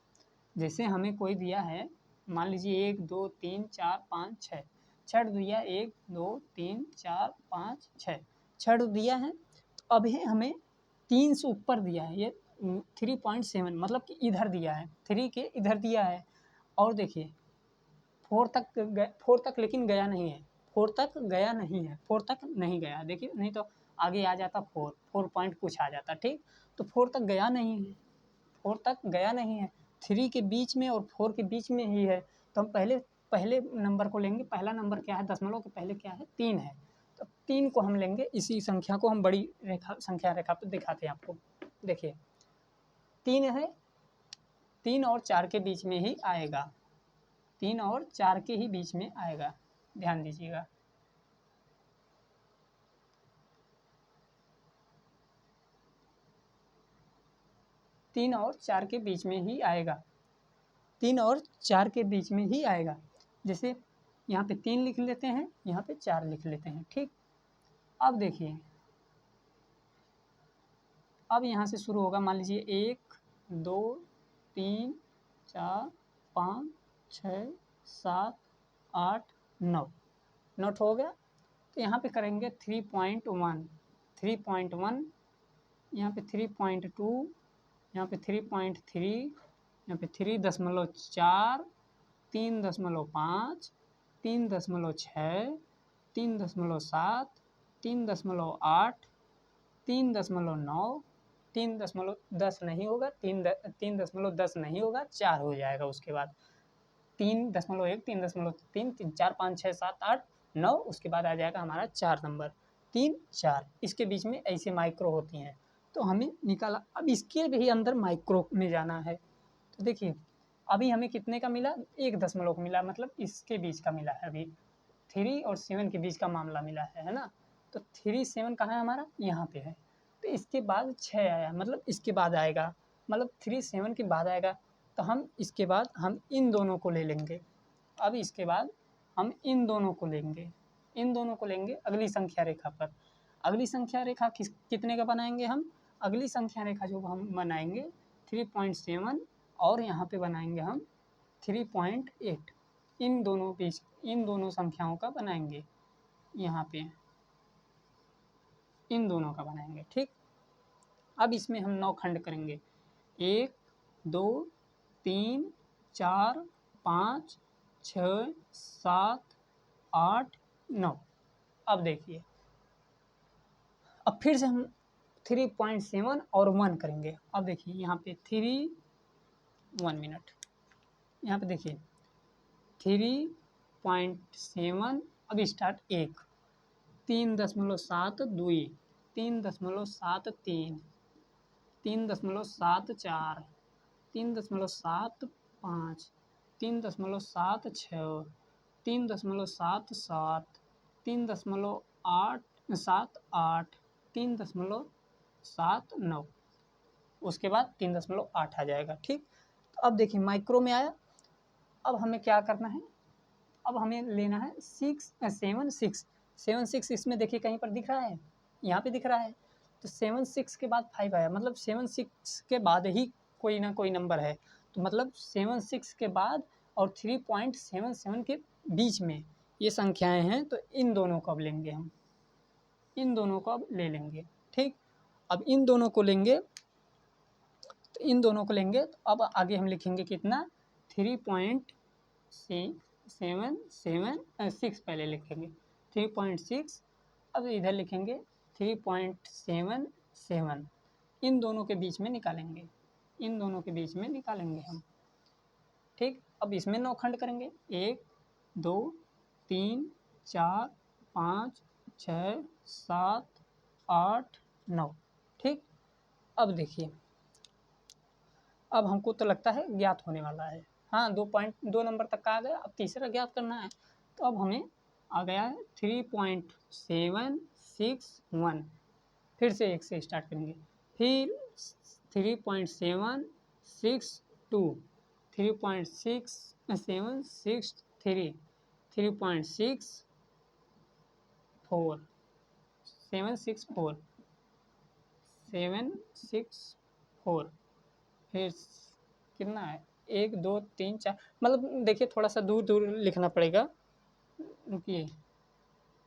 जैसे हमें कोई दिया है, मान लीजिए 1 2 3 4 5 6, छठ दिया 1 2 3 4 5 6, छठ दिया है। तो अभी हमें 3 से ऊपर दिया है, ये 3.7, मतलब कि इधर दिया है, 3 के इधर दिया है। और देखिए 4 तक लेकिन गया नहीं है, 4 तक गया नहीं है, 4 तक नहीं गया, देखिए नहीं तो आगे आ जाता 4 पॉइंट कुछ आ जाता, ठीक। तो 4 तक गया नहीं है, 4 तक गया नहीं है, 3 के बीच में और 4 के बीच में ही है। तो हम पहले पहले नंबर को लेंगे, पहला नंबर क्या है, दशमलव के पहले क्या है, 3 है। तो 3 को हम लेंगे, इसी संख्या को हम बड़ी रेखा, संख्या रेखा पे दिखाते हैं आपको। देखिए 3 है, 3 और 4 के बीच में ही आएगा, 3 और 4 के ही बीच में आएगा, ध्यान दीजिएगा। तीन और चार के बीच में ही आएगा, 3 और 4 के बीच में ही आएगा। जैसे यहाँ पे 3 लिख लेते हैं, यहाँ पे 4 लिख लेते हैं, ठीक। अब देखिए अब यहाँ से शुरू होगा, मान लीजिए 1 2 3 4 5 6 7 8 9, नोट हो गया। तो यहाँ पे करेंगे 3.1, 3.1, यहाँ पे 3.2, यहाँ पे 3.3, यहाँ पे 3.4, 3.5, 3.6, 3.7, 3.8, 3.9, 3.10 नहीं होगा, 3.10 नहीं होगा, 4 हो जाएगा उसके बाद, 3.1, 3.3, 3 4 5 6 7 8 9, उसके बाद आ जाएगा हमारा 4 नंबर, 3 4, इसके बीच में ऐसे माइक्रो होती हैं। तो हमें निकाला, अब इसके भी अंदर माइक्रो में जाना है। तो देखिए अभी हमें कितने का मिला, 1 दशमलव का मिला, मतलब इसके बीच का मिला है, अभी 3 और 7 के बीच का मामला मिला है ना। तो 3 7 कहाँ है हमारा, यहाँ पे है। तो इसके बाद 6 आया, मतलब इसके बाद आएगा, मतलब 3 7 के बाद आएगा। तो हम इसके बाद हम इन दोनों को ले लेंगे, अब इसके बाद हम इन दोनों को लेंगे, इन दोनों को लेंगे अगली संख्या रेखा पर। अगली संख्या रेखा कितने का बनाएंगे हम, अगली संख्या रेखा जो हम बनाएंगे 3.7, और यहाँ पे बनाएंगे हम 3.8, इन दोनों बीच, इन दोनों संख्याओं का बनाएंगे, यहाँ पे इन दोनों का बनाएंगे, ठीक। अब इसमें हम 9 खंड करेंगे, 1 2 3 4 5 6 7 8 9। अब देखिए अब फिर से हम 3.7 और 1 करेंगे। अब देखिए यहाँ पे 1 मिनट, यहाँ पे देखिए 3.7, अब स्टार्ट 1, 3.7 2, 3.73, 3.74, 3.75, 3.76, 3.77, 3.878, 3.79, उसके बाद 3.8 आ जाएगा। ठीक, तो अब देखिए माइक्रो में आया। अब हमें क्या करना है, अब हमें लेना है 7 6, इसमें देखिए कहीं पर दिख रहा है, यहाँ पे दिख रहा है, तो 7 6 के बाद 5 आया, मतलब 7 6 के बाद ही कोई ना कोई नंबर है, तो मतलब 7 6 के बाद और 3.77 के बीच में ये संख्याएं हैं, तो इन दोनों को अब लेंगे हम, इन दोनों को अब ले लेंगे। ठीक, अब इन दोनों को लेंगे, तो इन दोनों को लेंगे, तो अब आगे हम लिखेंगे कितना, 3.776 पहले लिखेंगे 3.6, अब इधर लिखेंगे 3.77, इन दोनों के बीच में निकालेंगे, इन दोनों के बीच में निकालेंगे हम। ठीक, अब इसमें 9 खंड करेंगे, 1 2 3 4 5 6 7 8 9। ठीक, अब देखिए, अब हमको तो लगता है ज्ञात होने वाला है। हाँ, 2 नंबर तक का आ गया, अब तीसरा ज्ञात करना है, तो अब हमें आ गया है 3.761। फिर से 1 से स्टार्ट करेंगे, फिर 3.762, 3.6763, 3.64, 764, 764, फिर कितना है, 1 2 3 4, मतलब देखिए थोड़ा सा दूर दूर लिखना पड़ेगा, रुकिए,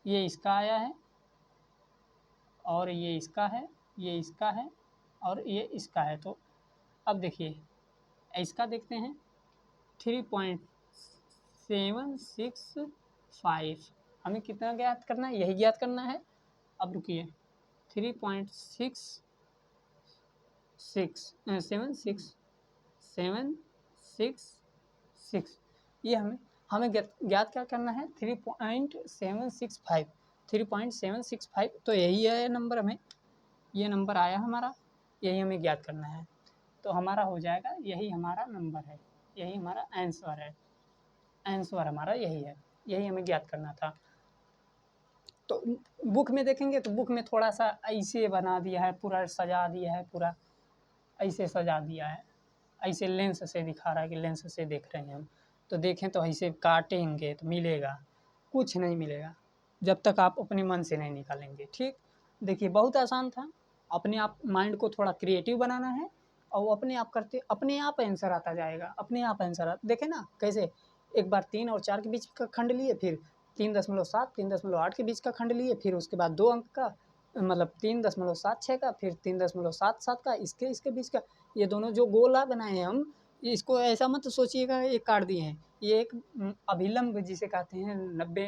ये इसका आया है और ये इसका है, ये इसका है और ये इसका है। तो अब देखिए इसका देखते हैं, 3.765, हमें कितना ज्ञात करना है, यही ज्ञात करना है। अब रुकिए, 3.766, ये हमें ज्ञात क्या करना है, 3.765, 3.765, तो यही है नंबर, हमें ये नंबर आया हमारा, यही हमें ज्ञात करना है, तो हमारा हो जाएगा, यही हमारा नंबर है, यही हमारा आंसर है, आंसर हमारा यही है, यही हमें ज्ञात करना था। तो बुक में देखेंगे तो बुक में थोड़ा सा ऐसे बना दिया है, पूरा सजा दिया है, पूरा ऐसे सजा दिया है, ऐसे लेंस से दिखा रहा है कि लेंस से देख रहे हैं हम, तो देखें तो ऐसे काटेंगे तो मिलेगा, कुछ नहीं मिलेगा जब तक आप अपने मन से नहीं निकालेंगे। ठीक, देखिए बहुत आसान था, अपने आप माइंड को थोड़ा क्रिएटिव बनाना है और अपने आप करते अपने आप आंसर आता जाएगा, अपने आप आंसर देखें ना कैसे, एक बार 3 और 4 के बीच का खंड लिए, फिर 3.7 3.8 के बीच का खंड लिए, फिर उसके बाद 2 अंक का, मतलब 3.76 का, फिर 3.77 का, इसके इसके बीच का, ये दोनों जो गोला बनाए हैं हम, इसको ऐसा मत सोचिएगा ये काट दिए हैं, ये एक अभिलंब जिसे कहते हैं,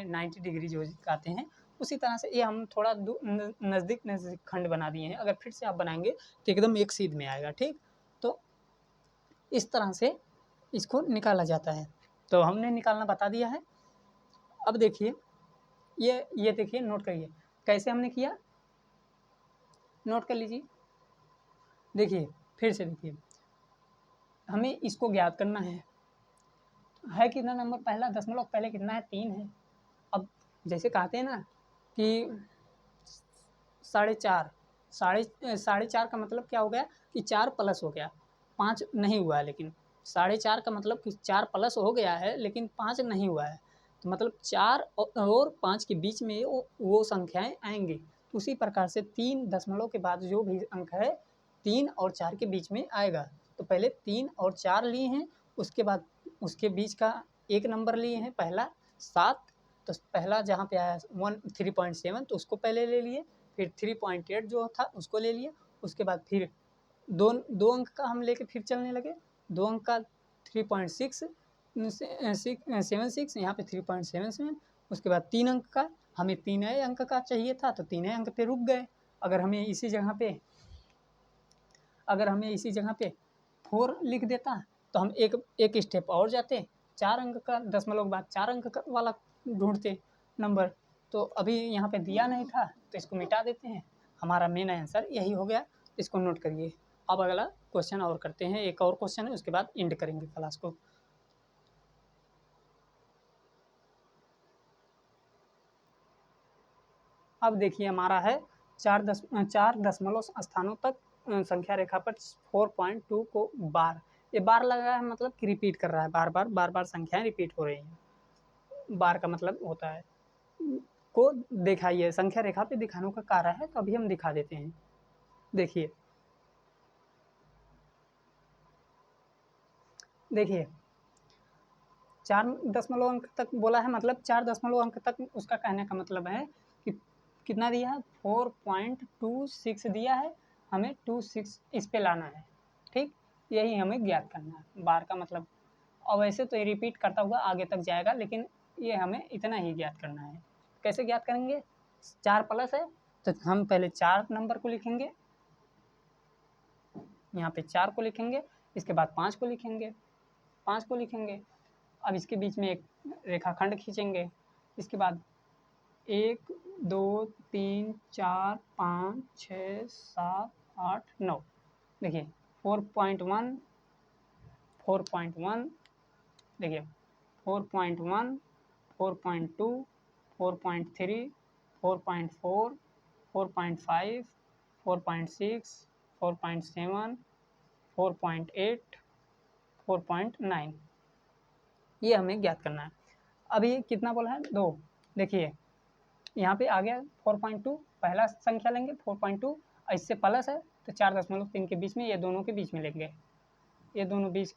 90 डिग्री जो कहते हैं, उसी तरह से ये हम थोड़ा नज़दीक नज़दीक खंड बना दिए हैं, अगर फिर से आप बनाएंगे तो एकदम एक सीध में आएगा। ठीक, तो इस तरह से इसको निकाला जाता है, तो हमने निकालना बता दिया है। अब देखिए ये देखिए, नोट करिए कैसे हमने किया, नोट कर लीजिए। देखिए फिर से देखिए, हमें इसको ज्ञात करना है कितना नंबर, पहला दशमलव पहले कितना है, 3 है। अब जैसे कहते हैं ना कि 4.5, 4.5 का मतलब क्या हो गया कि 4 प्लस हो गया, 5 नहीं हुआ है, लेकिन 4.5 का मतलब कि 4 प्लस हो गया है लेकिन 5 नहीं हुआ है, तो मतलब 4 और 5 के बीच में वो संख्याएं आएंगी। उसी प्रकार से 3 दशमलव के बाद जो भी अंक है 3 और 4 के बीच में आएगा, तो पहले 3 और 4 लिए हैं, उसके बाद उसके बीच का एक नंबर लिए हैं, पहला 7, तो पहला जहाँ पे आया 3.7 तो उसको पहले ले लिए, फिर 3.8 जो था उसको ले लिए, उसके बाद फिर दो अंक का हम लेके फिर चलने लगे, 2 अंक का 3.76, यहाँ पे 3.77, उसके बाद 3 अंक का, हमें 3 अंक का चाहिए था तो 3 अंक पे रुक गए। अगर हमें इसी जगह पे 4 लिख देता तो हम एक स्टेप और जाते, 4 अंक का दशमलव के बाद 4 अंक का वाला ढूंढते नंबर, तो अभी यहाँ पे दिया नहीं था तो इसको मिटा देते हैं, हमारा मेन आंसर यही हो गया, इसको नोट करिए। अब अगला क्वेश्चन और करते हैं, एक और क्वेश्चन है, उसके बाद एंड करेंगे क्लास को। अब देखिए हमारा है 4 दशमलव स्थानों तक संख्या रेखा पर 4.2 को बार, ये बार लगा है मतलब कि रिपीट कर रहा है, बार बार संख्याएं रिपीट हो रही हैं। बार का मतलब होता है को दिखाइए, संख्या रेखा पे दिखाने का कार्य है, तो अभी हम दिखा देते हैं। देखिए देखिए 4 दशमलव अंक तक बोला है, मतलब 4 दशमलव अंक तक उसका कहने का मतलब है कि कितना दिया है, 4.26 दिया है, हमें 26 इस पे लाना है। ठीक, यही हमें ज्ञात करना है, बार का मतलब। और वैसे तो ये रिपीट करता हुआ आगे तक जाएगा, लेकिन ये हमें इतना ही ज्ञात करना है। कैसे ज्ञात करेंगे, 4 प्लस है तो हम पहले 4 नंबर को लिखेंगे, यहाँ पे 4 को लिखेंगे, इसके बाद 5 को लिखेंगे, 5 को लिखेंगे। अब इसके बीच में एक रेखाखंड खींचेंगे, इसके बाद 1 2 3 4 5 6 7 8 9, देखिए 4.1 4.1, देखिए 4.1 4.2 4.3 4.4 4.5 4.6 4.7 4.8 4.9, ये हमें ज्ञात करना है। अभी कितना बोला है, 2। देखिए यहाँ पे आ गया 4.2, पहला संख्या लेंगे 4.2, इससे प्लस है तो 4.3 के बीच में, ये दोनों के बीच में लेंगे, ये दोनों बीच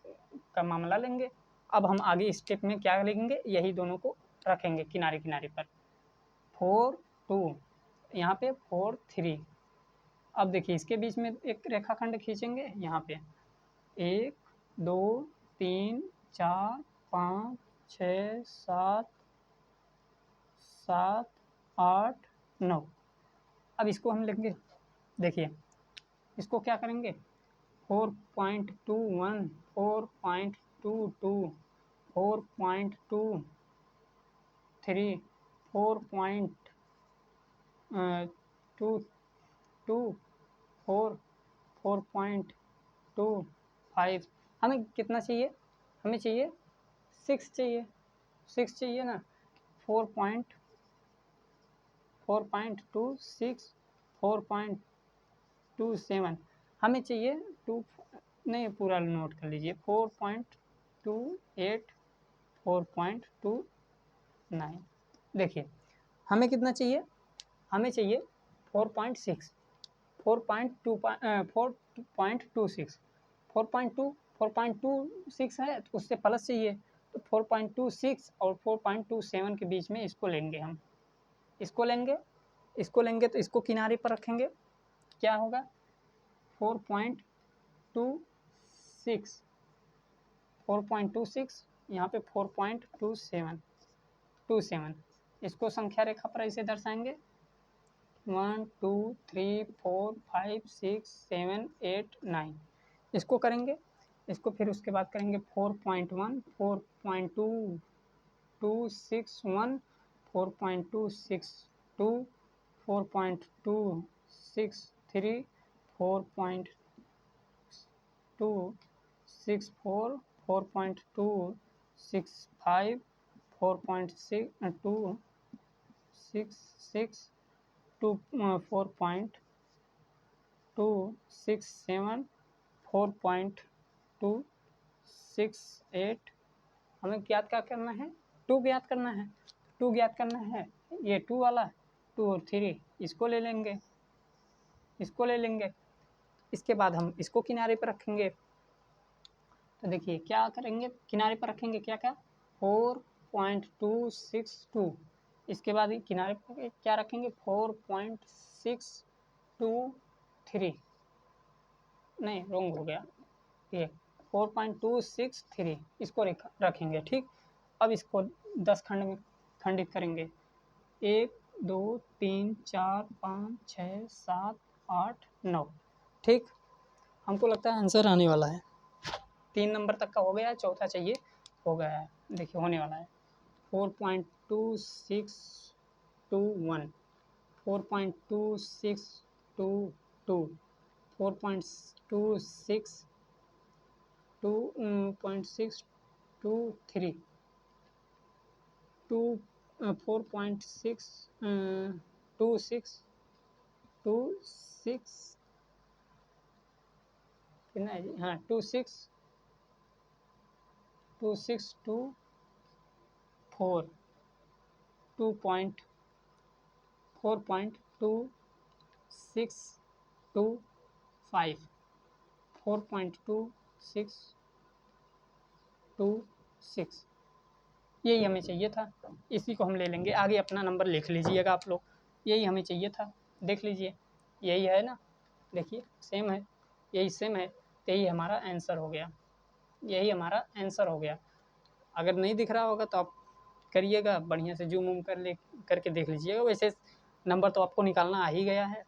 का मामला लेंगे। अब हम आगे स्टेप में क्या लेंगे, यही दोनों को रखेंगे किनारे किनारे पर, 4 2, यहाँ पे 4 3। अब देखिए इसके बीच में एक रेखाखंड खींचेंगे, यहाँ पे 1 2 3 4 5 6 7 7 8 9। अब इसको हम लेंगे, देखिए इसको क्या करेंगे, 4.21 4.22 4.23 4.22 4 4.25। हमें कितना चाहिए, हमें चाहिए 6 चाहिए, 6 चाहिए ना, 4.26 4.27, हमें चाहिए 2, नहीं पूरा नोट कर लीजिए, 4.28 4.29। देखिए हमें कितना चाहिए, हमें चाहिए 4.6 4.26 4.26 है तो उससे प्लस चाहिए, तो 4.26 और 4.27 के बीच में इसको लेंगे हम, इसको लेंगे, इसको लेंगे तो इसको किनारे पर रखेंगे, क्या होगा 4.26 4.26, यहाँ पे 4.27, इसको संख्या रेखा पर ऐसे दर्शाएंगे 1 2 3 4 5 6 7 8 9, इसको करेंगे, इसको फिर उसके बाद करेंगे 4.1 4.2261 4.262 4.263 4.264 4.265 4.266 4.267 4.268। हमें ज्ञात क्या करना है, 2 ज्ञात करना है, 2 ज्ञात करना है, ये 2 वाला 2 और 3 इसको ले लेंगे, इसको ले लेंगे, इसके बाद हम इसको किनारे पर रखेंगे। तो देखिए क्या करेंगे, किनारे पर रखेंगे क्या क्या 4.262, इसके बाद किनारे पर क्या रखेंगे 4.623, नहीं रॉन्ग हो गया, ये 4.263 इसको रखेंगे। ठीक, अब इसको 10 खंड में खंडित करेंगे, 1 2 3 4 5 6 7 8 9। ठीक, हमको लगता है आंसर आने वाला है, 3 नंबर तक का हो गया है, चौथा चाहिए, हो गया है, देखिए होने वाला है 4.2621 4.2622 4.26 2.623 4.6 26 कितना है जी, हाँ 2624 4.2625 4.2626 यही हमें चाहिए था। इसी को हम ले लेंगे, आगे अपना नंबर लिख लीजिएगा आप लोग। यही हमें चाहिए था, देख लीजिए यही है ना, देखिए सेम है, यही सेम है, तो यही हमारा आंसर हो गया, यही हमारा आंसर हो गया। अगर नहीं दिख रहा होगा तो आप करिएगा, बढ़िया से जूम वूम करके देख लीजिएगा। वैसे नंबर तो आपको निकालना आ ही गया है।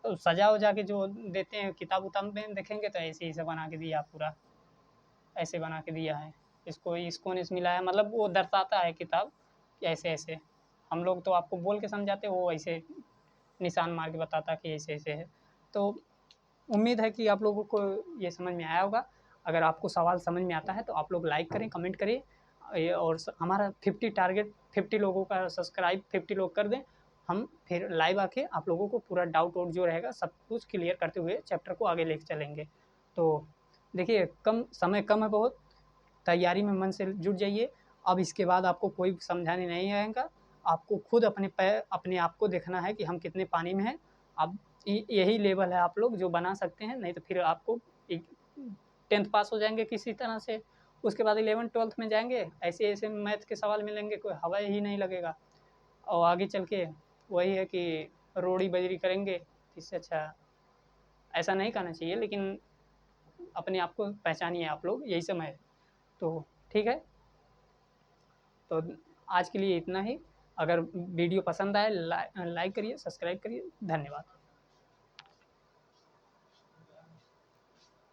तो सजा वजा के जो देते हैं किताब उताब में देखेंगे तो ऐसे ही से बना के दिया, पूरा ऐसे बना के दिया है। इसको ने मिलाया, मतलब वो दर्शाता है किताब कि ऐसे ऐसे। हम लोग तो आपको बोल के समझाते, वो ऐसे निशान मार के बताता कि ऐसे ऐसे है। तो उम्मीद है कि आप लोगों को ये समझ में आया होगा। अगर आपको सवाल समझ में आता है तो आप लोग लाइक करें, कमेंट करें, और हमारा 50 टारगेट, 50 लोगों का सब्सक्राइब 50 लोग कर दें। हम फिर लाइव आके आप लोगों को पूरा डाउट वाउट जो रहेगा सब कुछ क्लियर करते हुए चैप्टर को आगे लेके चलेंगे। तो देखिए कम समय कम है बहुत, तैयारी में मन से जुट जाइए। अब इसके बाद आपको कोई समझाने नहीं आएगा, आपको खुद अपने आप को देखना है कि हम कितने पानी में हैं। अब यही लेवल है आप लोग जो बना सकते हैं, नहीं तो फिर आपको 10th पास हो जाएंगे किसी तरह से, उसके बाद 11th 12th में जाएंगे, ऐसे ऐसे मैथ के सवाल मिलेंगे कोई हवा ही नहीं लगेगा, और आगे चल के वही है कि रोड़ी बजरी करेंगे। इससे अच्छा ऐसा नहीं करना चाहिए, लेकिन अपने आप को पहचानिए आप लोग, यही समय है। तो ठीक है, तो आज के लिए इतना ही। अगर वीडियो पसंद आए लाइक करिए, सब्सक्राइब करिए। धन्यवाद।